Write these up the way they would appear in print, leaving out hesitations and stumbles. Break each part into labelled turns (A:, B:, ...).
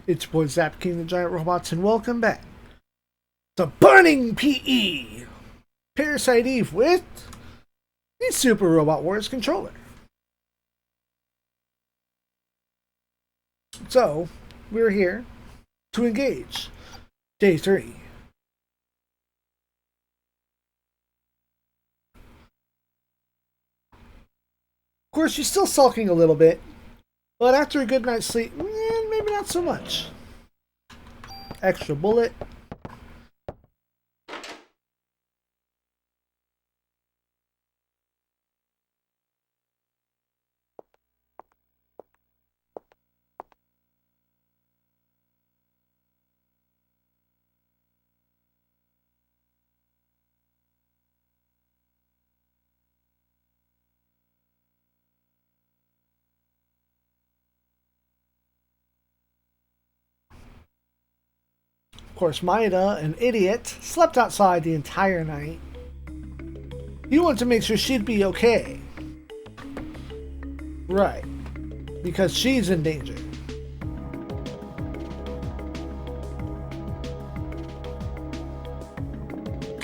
A: It's your boy Zap King the Giant Robots, and welcome back to Burning PE Parasite Eve with the Super Robot Wars controller. So, we're here to engage Day 3. Of course, she's still sulking a little bit, but after a good night's sleep, maybe not so much. Extra bullet. Of course, Maida, an idiot, slept outside the entire night. He wanted to make sure she'd be okay. Right. Because she's in danger.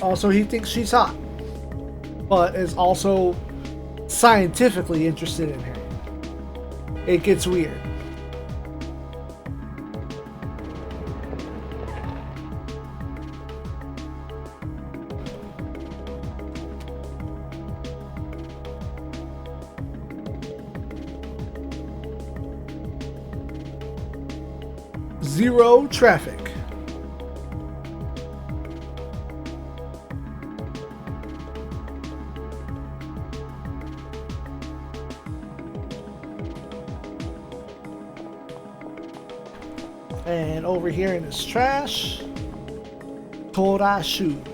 A: Also, he thinks she's hot, but is also scientifically interested in her. It gets weird. Zero traffic. And over here in this trash, Torashu.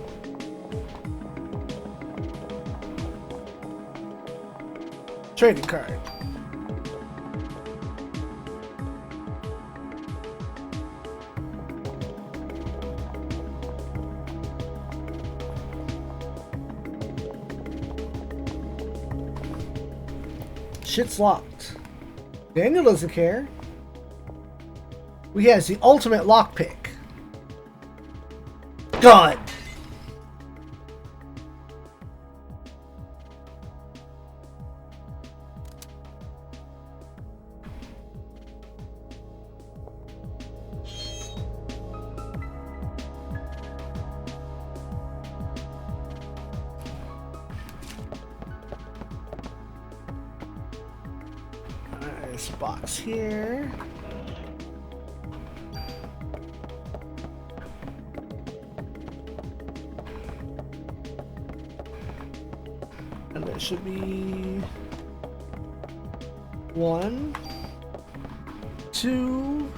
A: Trading card. Shit's locked. Daniel doesn't care. He has the ultimate lockpick. Gun! This box here. And there should be 1, 2,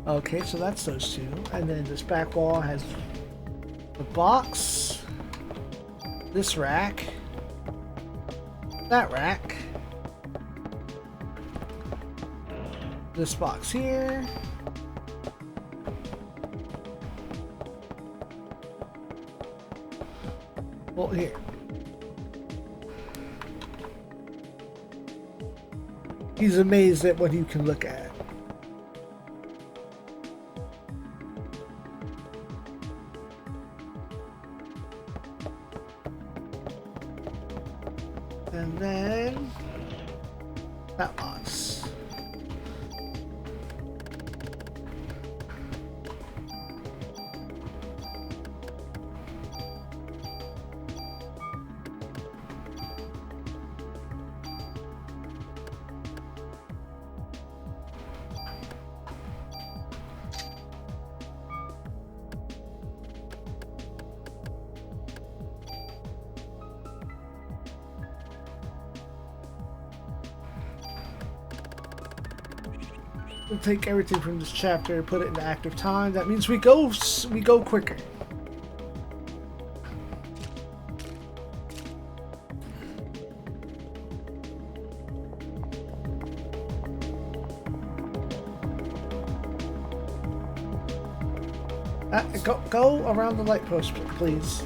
A: okay, so that's those two. And then this back wall has the box, this rack, that rack, this box here, well, here. He's amazed at what you can look at. And then that box. We'll take everything from this chapter and put it into active time. That means we go quicker. Go around the light post, please.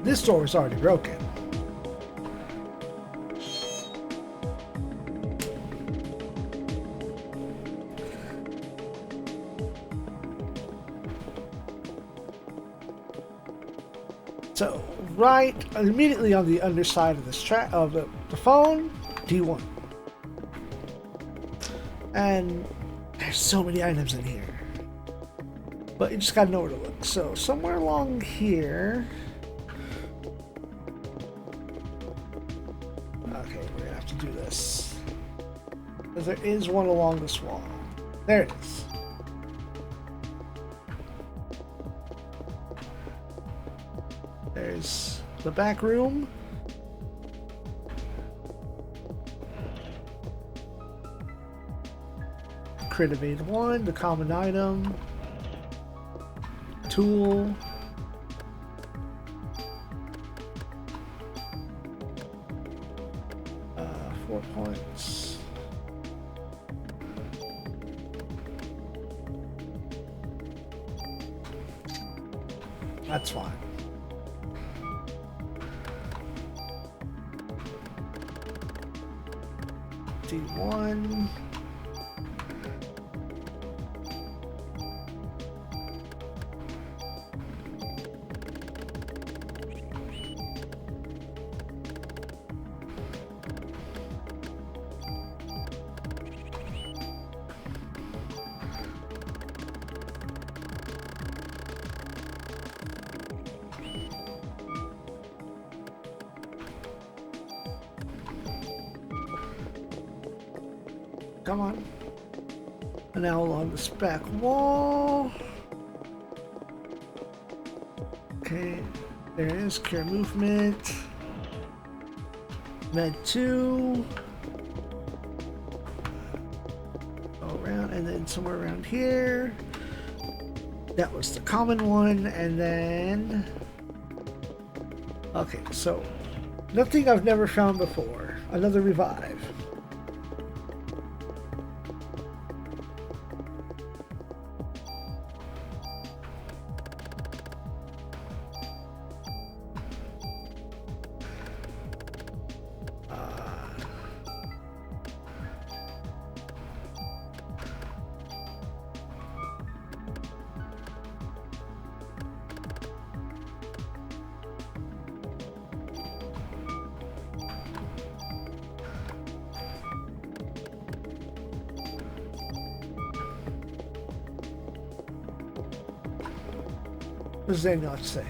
A: This door is already broken. So, right immediately on the underside of this of the phone, D1. And there's so many items in here. But you just gotta know where to look. So, somewhere along here. Okay, we're gonna have to do this. Because there is one along this wall. There it is. There's the back room. Crit evade 1, the common item. Tool. Uh, 4 points. That's fine. D1. Come on. And now along this back wall. Okay, there it is. Cure movement. Med 2. Go around, and then somewhere around here. That was the common one, and then. Okay, so nothing I've never found before. Another revive. What does they not say?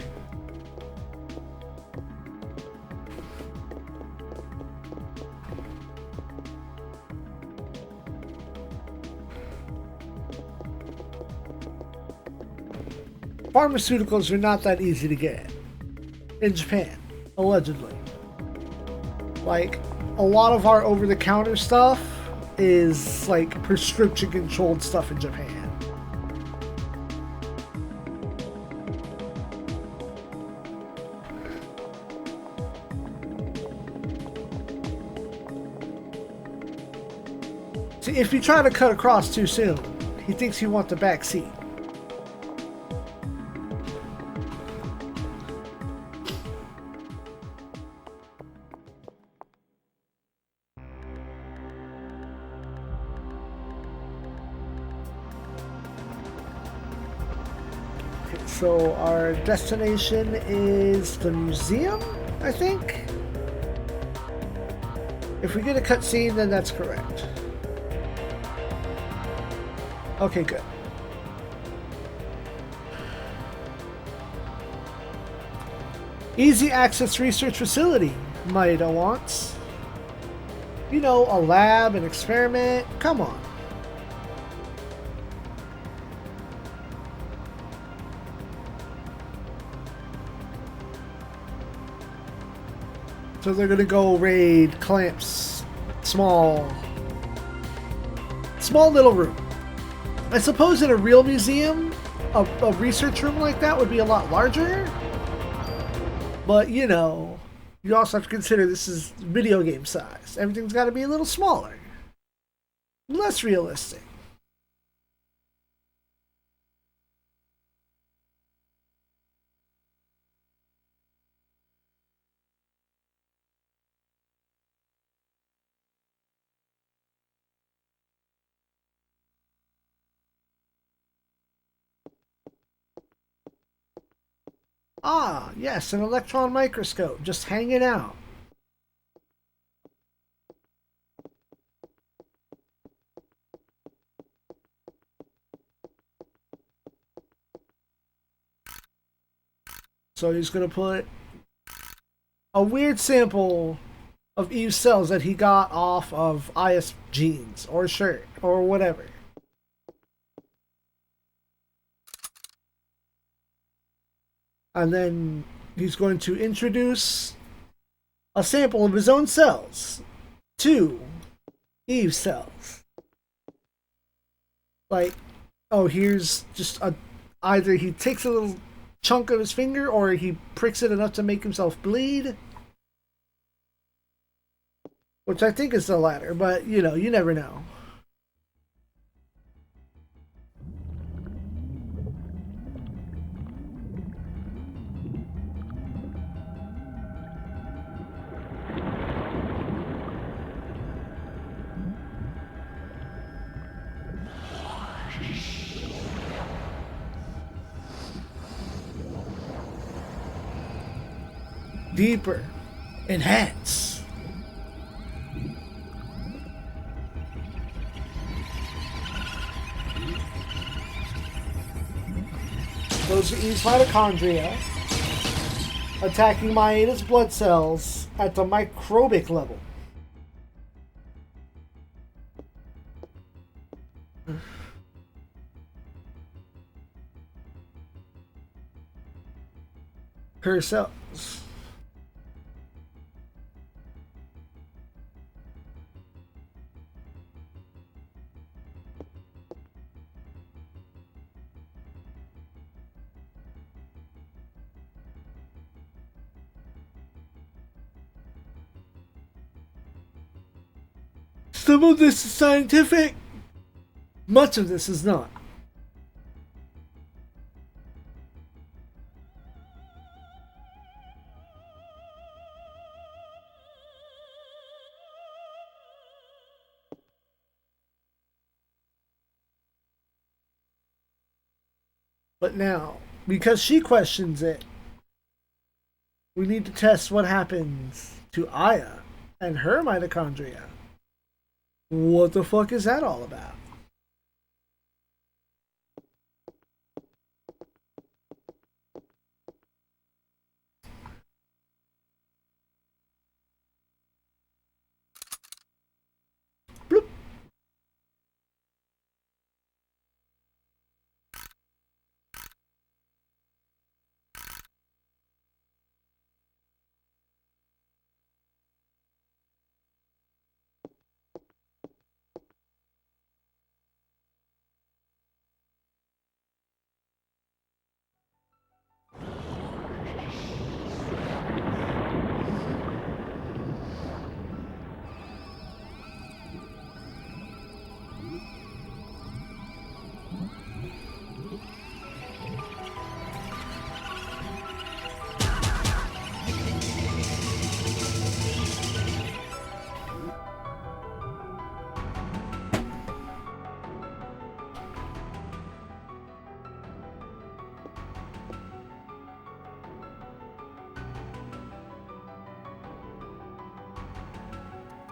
A: Pharmaceuticals are not that easy to get in Japan, allegedly. Like, a lot of our over-the-counter stuff is like prescription-controlled stuff in Japan. See, if you try to cut across too soon, he thinks you want the back seat. Okay, so our destination is the museum, I think. If we get a cutscene, then that's correct. Okay, good. Easy access research facility, Maeda wants. You know, a lab, an experiment. Come on. So they're gonna go raid Clamp's small little room. I suppose in a real museum, a research room like that would be a lot larger. But, you know, you also have to consider this is video game size. Everything's got to be a little smaller. Less realistic. Ah, yes, an electron microscope, just hanging out. So he's going to put a weird sample of Eve's cells that he got off of Aya's jeans or shirt or whatever. And then he's going to introduce a sample of his own cells to Eve's cells. Like, oh, here's just a... Either he takes a little chunk of his finger or he pricks it enough to make himself bleed. Which I think is the latter, but, you know, you never know. Deeper. Enhance. Those are Eve's mitochondria attacking Maeda's blood cells at the microbic level. Her cells. Some of this is scientific, much of this is not. But now, because she questions it, we need to test what happens to Aya and her mitochondria. What the fuck is that all about? Bloop.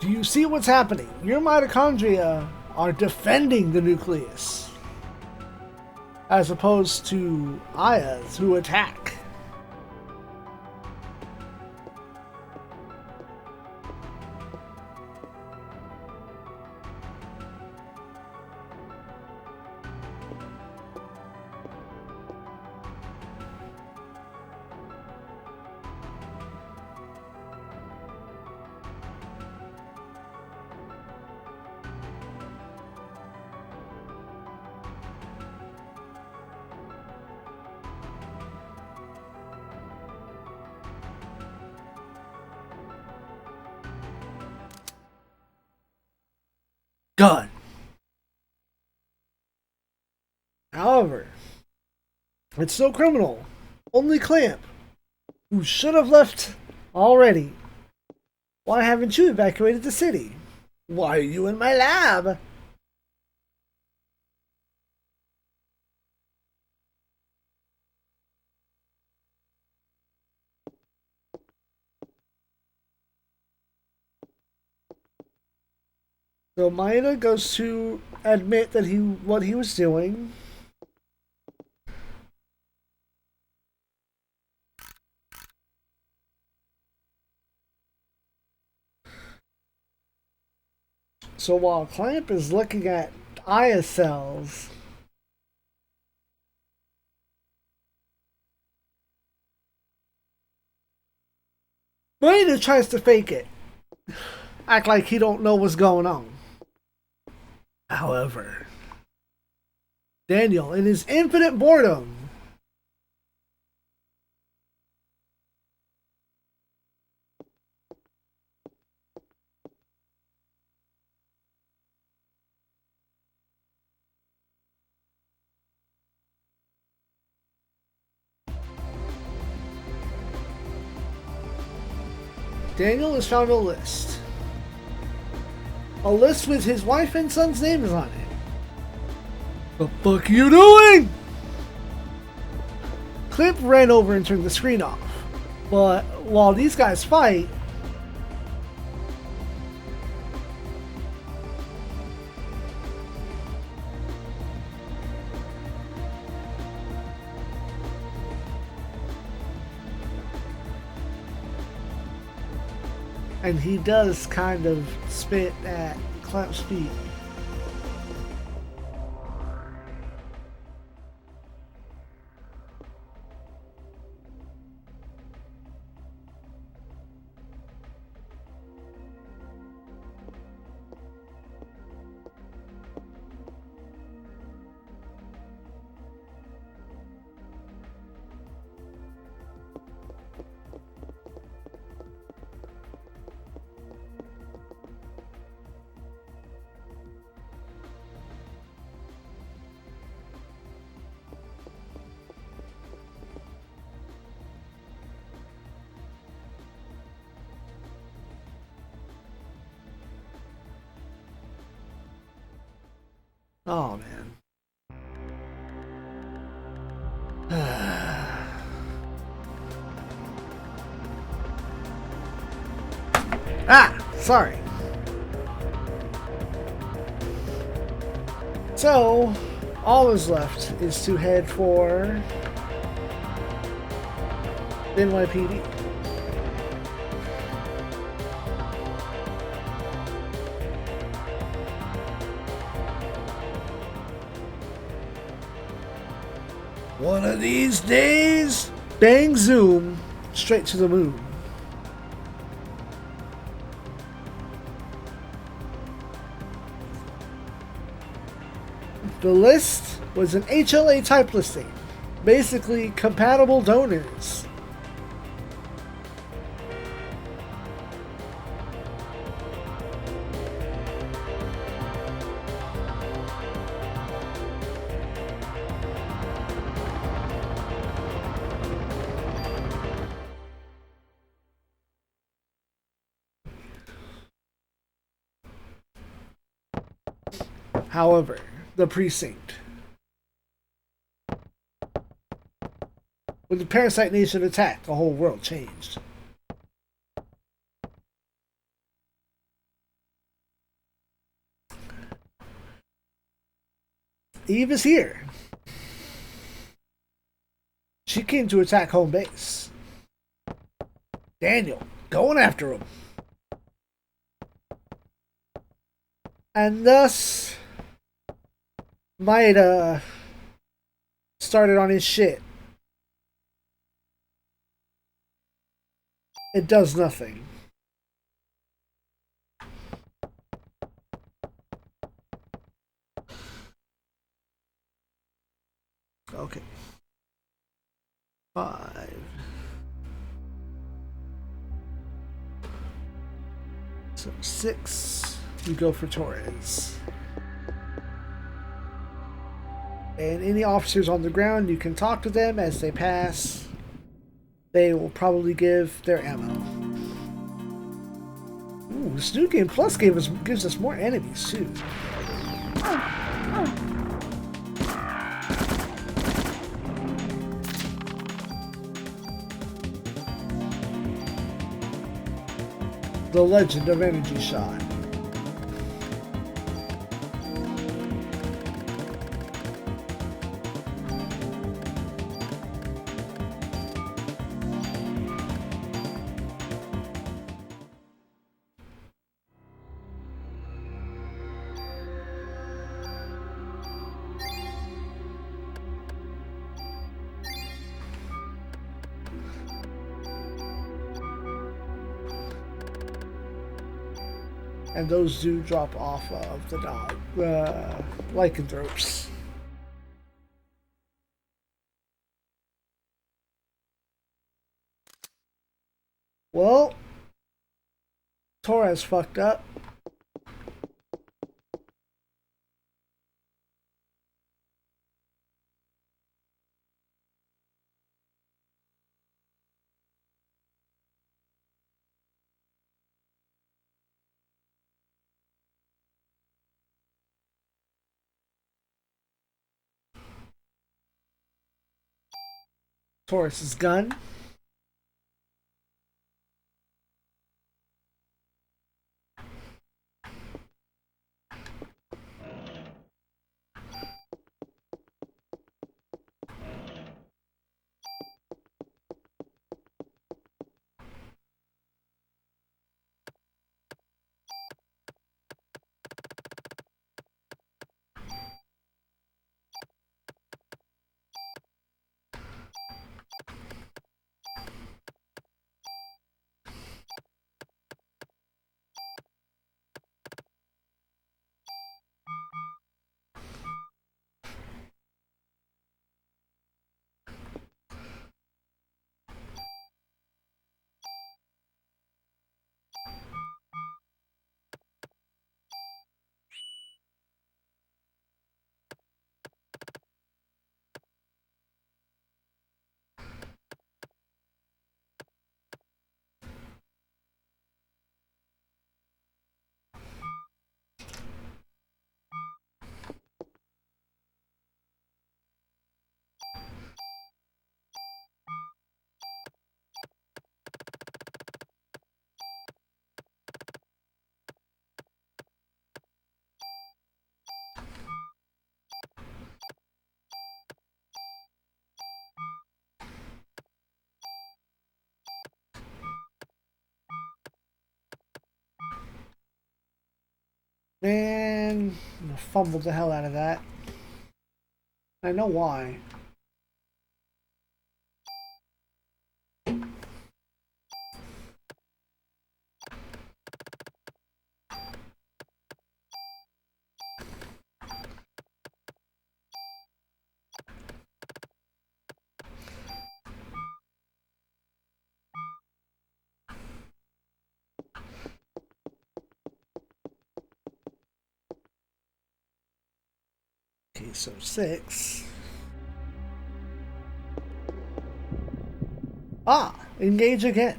A: Do you see what's happening? Your mitochondria are defending the nucleus, as opposed to Aya's, who attack. gun. However, it's so criminal. Only Clamp, who should have left already. Why haven't you evacuated the city? Why are you in my lab? So Maeda goes to admit that what he was doing. So while Clamp is looking at Aya cells, Maeda tries to fake it. Act like he don't know what's going on. However, Daniel, in his infinite boredom, Daniel has found a list. A list with his wife and son's names on it. The fuck are you doing? Clip ran over and turned the screen off. But while these guys fight, and he does kind of spit at Clamp's feet. Oh man. Sorry. So, all is left is to head for NYPD. One of these days, bang zoom, straight to the moon. The list was an HLA type listing, basically compatible donors. However, the precinct, when the Parasite Nation attacked, the whole world changed. Eve is here. She came to attack home base. Daniel, going after him. And thus, Maeda started on his shit. It does nothing. Okay. 5. So 6. you go for Torres. And any officers on the ground, you can talk to them as they pass. They will probably give their ammo. Ooh, this new game plus gives us more enemies too. The Legend of Energy Shot. And those do drop off of the lycanthropes. Well, Torres fucked up. Torres's gun. Man, I fumbled the hell out of that. I know why. Okay, so 6. Ah, engage again.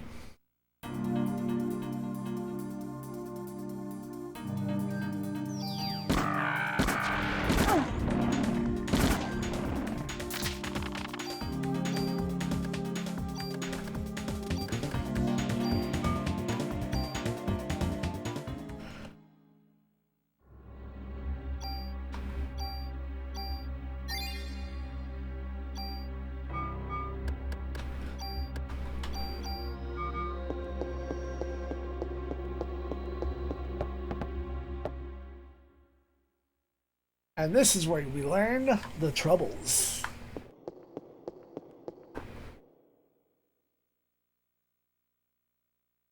A: And this is where we learn the troubles.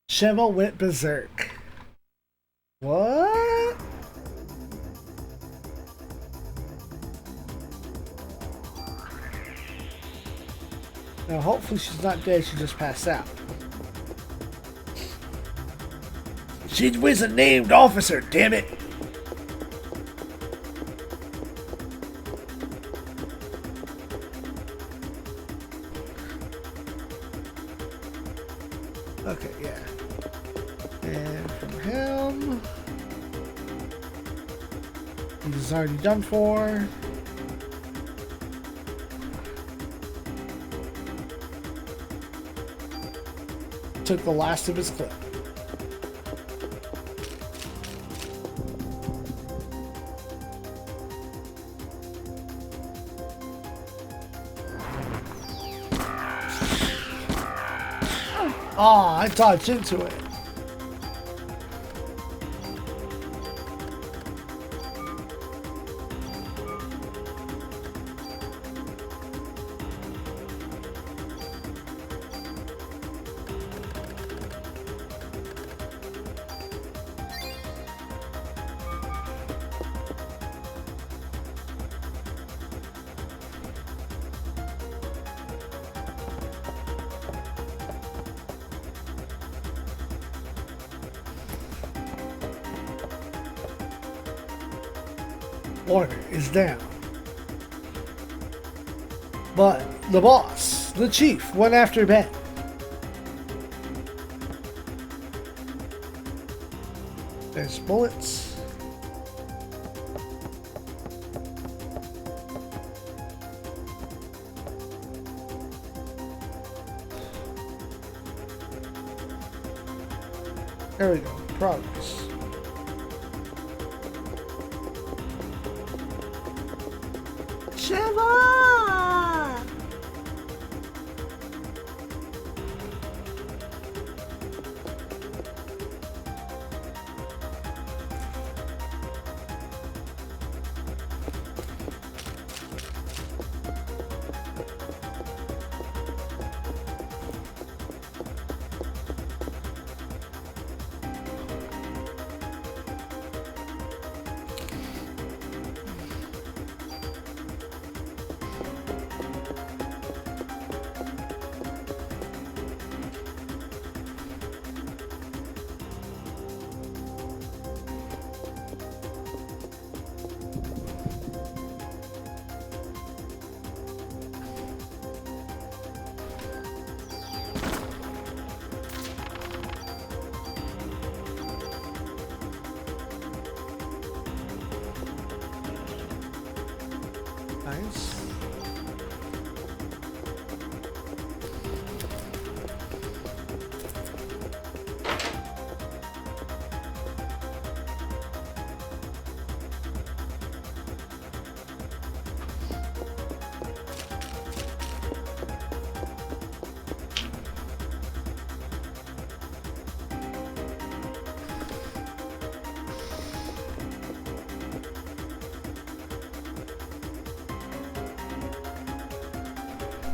A: Sheva went berserk. What? Now hopefully she's not dead, she just passed out. She was a named officer, damn it. Okay, yeah. And from him, he's already done for. Took the last of his clip. Ah, I dodged into it. Order is down. But the boss, the chief, went after Ben. There's bullets. There we go. Progress.
B: Shiva!
A: Nice.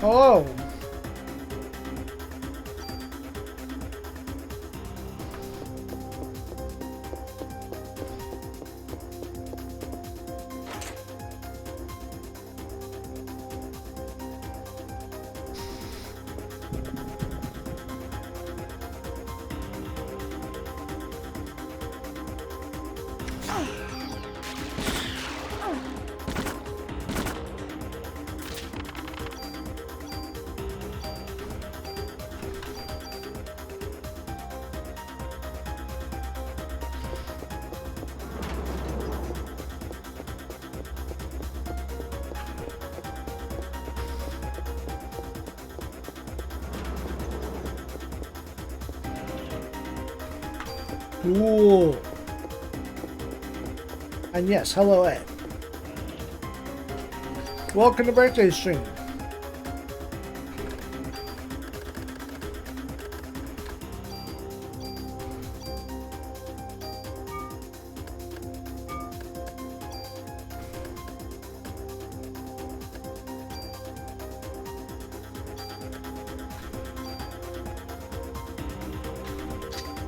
A: Oh. Cool. And yes, hello Ed. Welcome to birthday stream.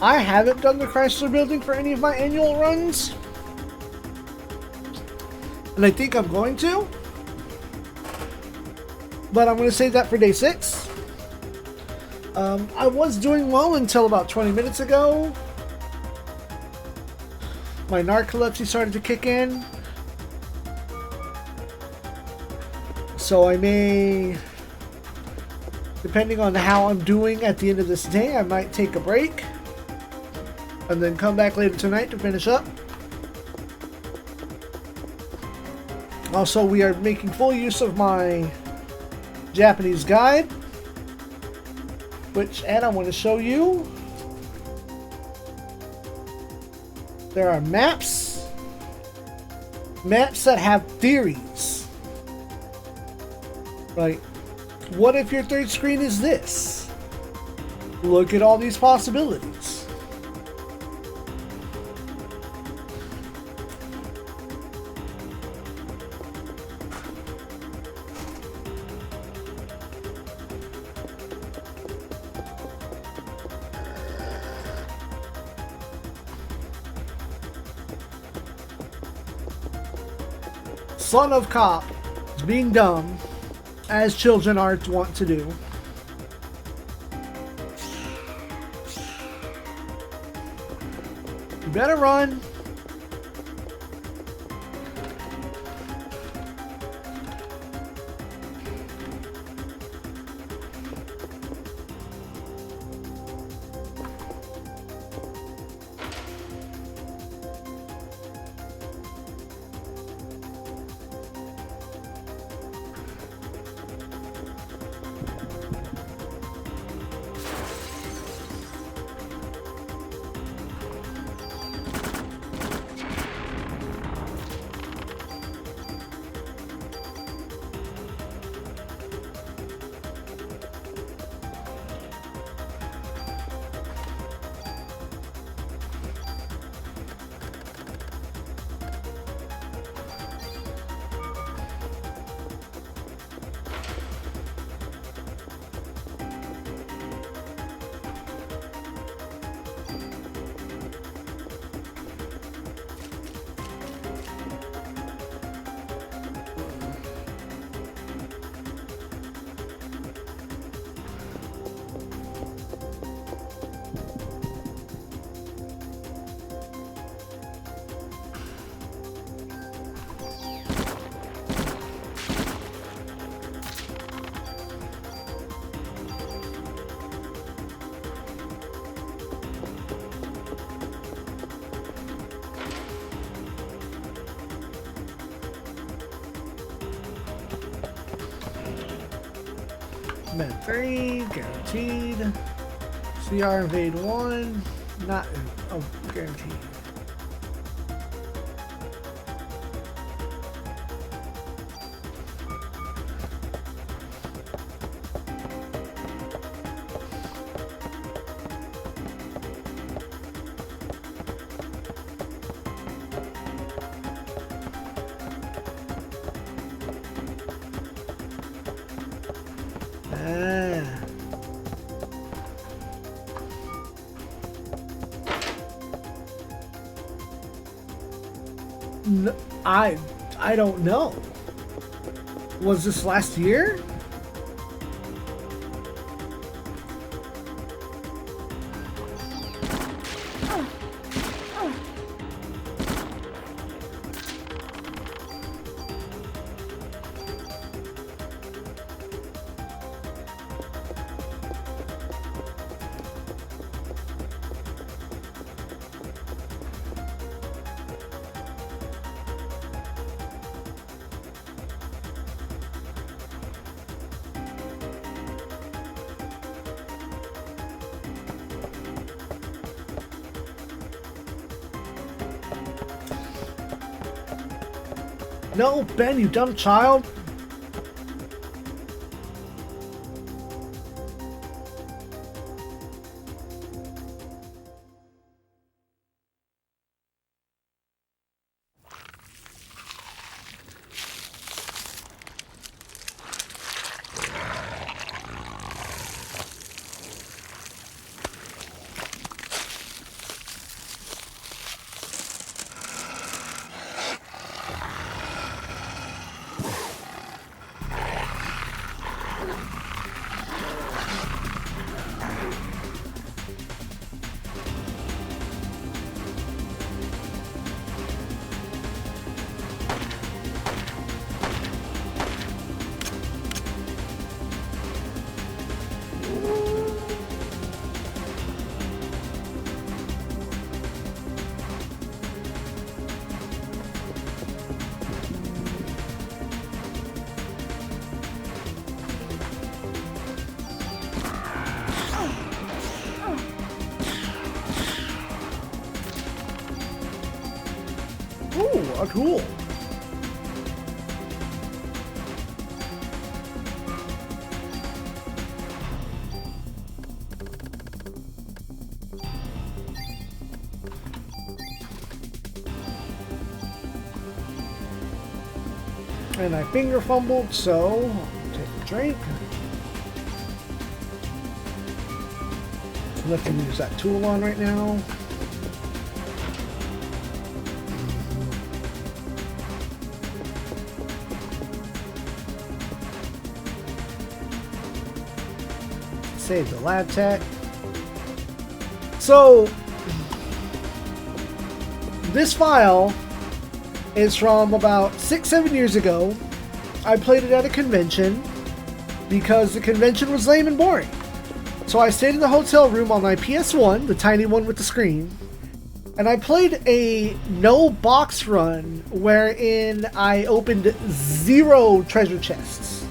A: I haven't done the Chrysler Building for any of my annual runs, and I think I'm going to, but I'm going to save that for day 6. I was doing well until about 20 minutes ago, my narcolepsy started to kick in. So I may, depending on how I'm doing at the end of this day, I might take a break and then come back later tonight to finish up. Also, we are making full use of my Japanese guide, which, and I want to show you. There are maps that have theories. Like, what if your third screen is this? Look at all these possibilities. Son of Cop is being dumb, as children are wont to do. You better run. Med 3, guaranteed. CR invade 1, not guaranteed. I don't know. Was this last year? No, Ben, you dumb child. a tool. And I finger fumbled, so take a drink. Nothing to use that tool on right now. Save the lab tech. So this file is from about 6-7 years ago. I played it at a convention because the convention was lame and boring. So I stayed in the hotel room on my PS1, the tiny one with the screen, and I played a no box run wherein I opened 0 treasure chests.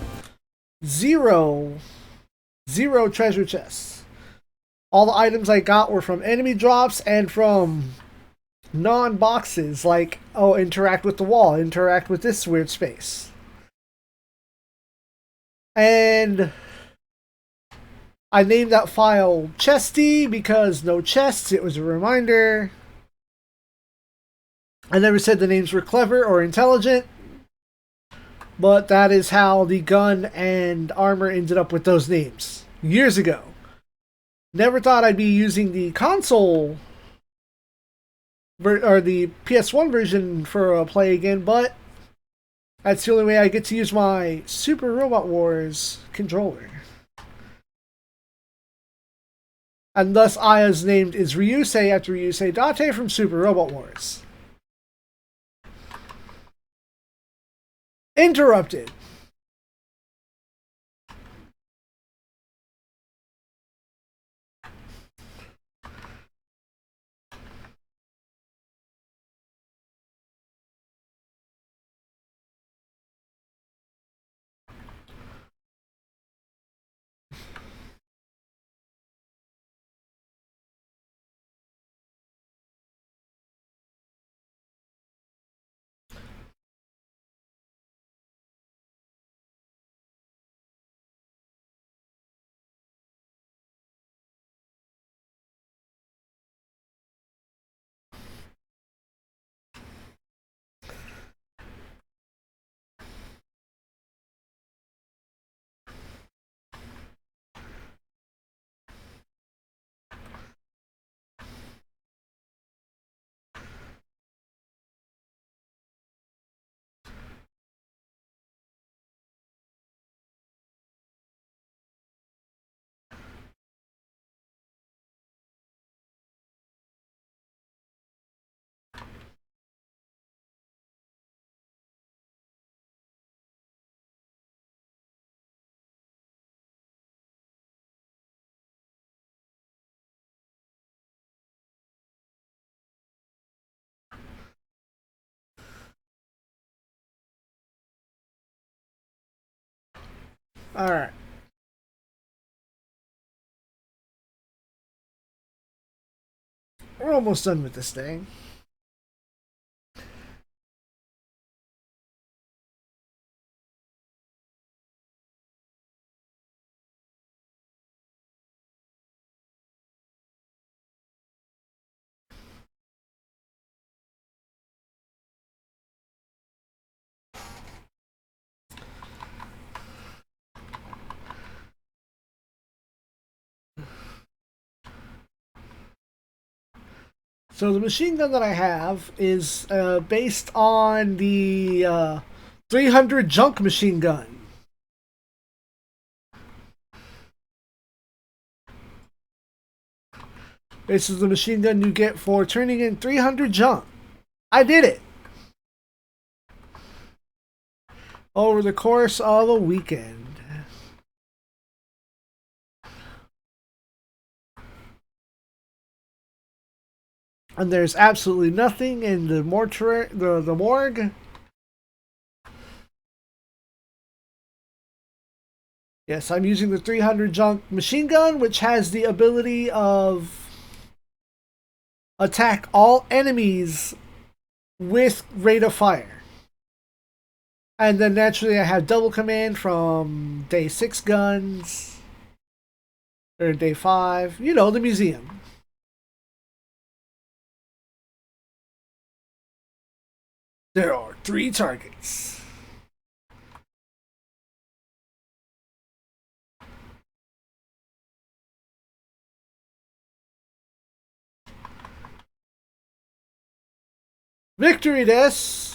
A: Zero treasure chests. All the items I got were from enemy drops and from non-boxes, like, oh, interact with the wall, interact with this weird space. And I named that file Chesty because no chests, it was a reminder. I never said the names were clever or intelligent, but that is how the gun and armor ended up with those names years ago. Never thought I'd be using the console or the PS1 version for a play again, but that's the only way I get to use my Super Robot Wars controller. And thus Aya's named is Ryusei after Ryusei Date from Super Robot Wars. Interrupted. Alright. We're almost done with this thing. So the machine gun that I have is based on the 300 junk machine gun. This is the machine gun you get for turning in 300 junk. I did it over the course of a weekend. And there's absolutely nothing in the mortuary, the morgue. Yes, I'm using the 300 junk machine gun, which has the ability of attack all enemies with rate of fire. And then naturally I have double command from day 6 guns, or day 5, you know, the museum. There are 3 targets. Victory des!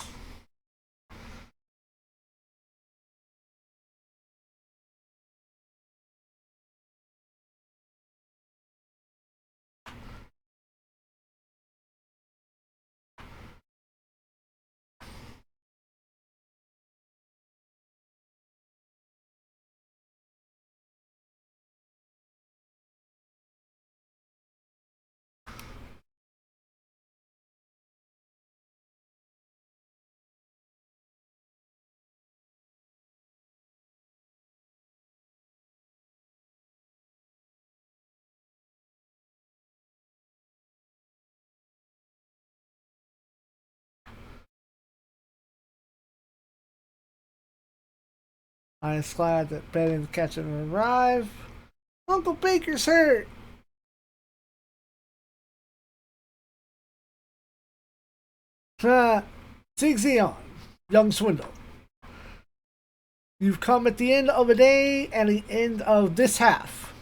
A: I was glad that Ben and Ketchum arrive. Uncle Baker's hurt! SIEG ZEON, young swindle. You've come at the end of a day and the end of this half.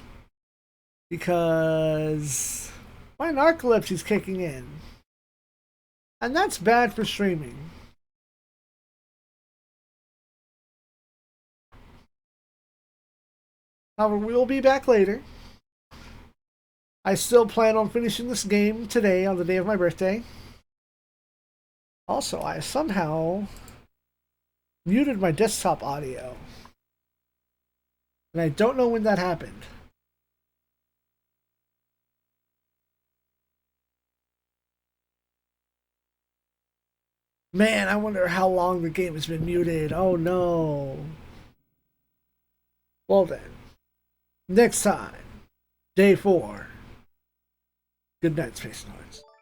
A: Because my narcolepsy's kicking in. And that's bad for streaming. However, we will be back later. I still plan on finishing this game today on the day of my birthday. Also, I somehow muted my desktop audio. And I don't know when that happened. Man, I wonder how long the game has been muted. Oh no. Well then. Next time. Day 4. Good night, Space Nerds.